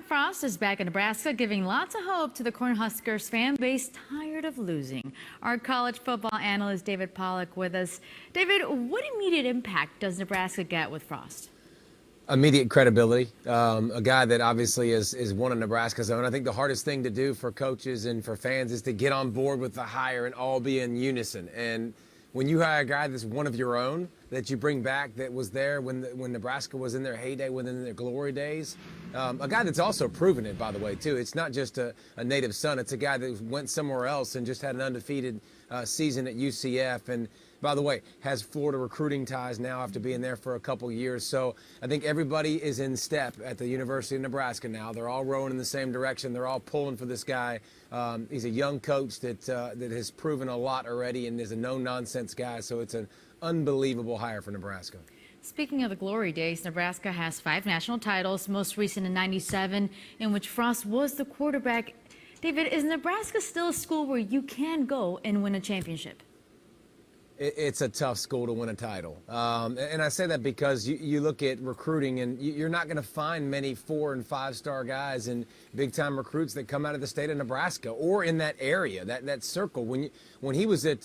Frost is back in Nebraska, giving lots of hope to the Cornhuskers fan base tired of losing. Our college football analyst David Pollack with us. David, what immediate impact does Nebraska get with Frost? Immediate credibility. A guy that obviously is one of Nebraska's own. I think the hardest thing to do for coaches and for fans is to get on board with the hire and all be in unison. And when you hire a guy that's one of your own, that you bring back, that was there when Nebraska was in their heyday, within their glory days, a guy that's also proven it, by the way, too. It's not just a native son. It's a guy that went somewhere else and just had an undefeated season at UCF. And by the way, has Florida recruiting ties now after being there for a couple years. So I think everybody is in step at the University of Nebraska now. They're all rowing in the same direction. They're all pulling for this guy. He's a young coach that has proven a lot already and is a no-nonsense guy. So it's an unbelievable hire for Nebraska. Speaking of the glory days, Nebraska has 5 national titles, most recent in '97, in which Frost was the quarterback. David, is Nebraska still a school where you can go and win a championship? It's a tough school to win a title. And I say that because you look at recruiting, and you're not going to find many 4- and 5-star guys and big-time recruits that come out of the state of Nebraska or in that area, that circle. When he was at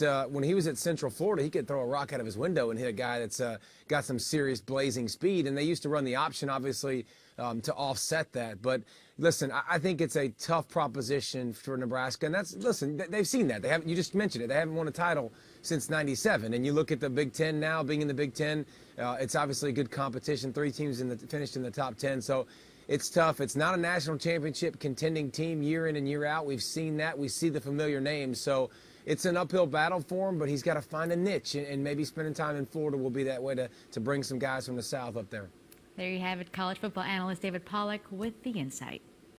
Central Florida, he could throw a rock out of his window and hit a guy that's got some serious blazing speed. And they used to run the option, obviously, to offset that. But listen, I think it's a tough proposition for Nebraska. And listen, they've seen that. You just mentioned it. They haven't won a title since '97. And you look at the Big Ten now, being in the Big Ten, it's obviously good competition. 3 teams finished in the top 10. So it's tough. It's not a national championship contending team year in and year out. We've seen that. We see the familiar names. So it's an uphill battle for him, but he's got to find a niche. And maybe spending time in Florida will be that way to bring some guys from the South up there. There you have it, college football analyst David Pollack with the insight.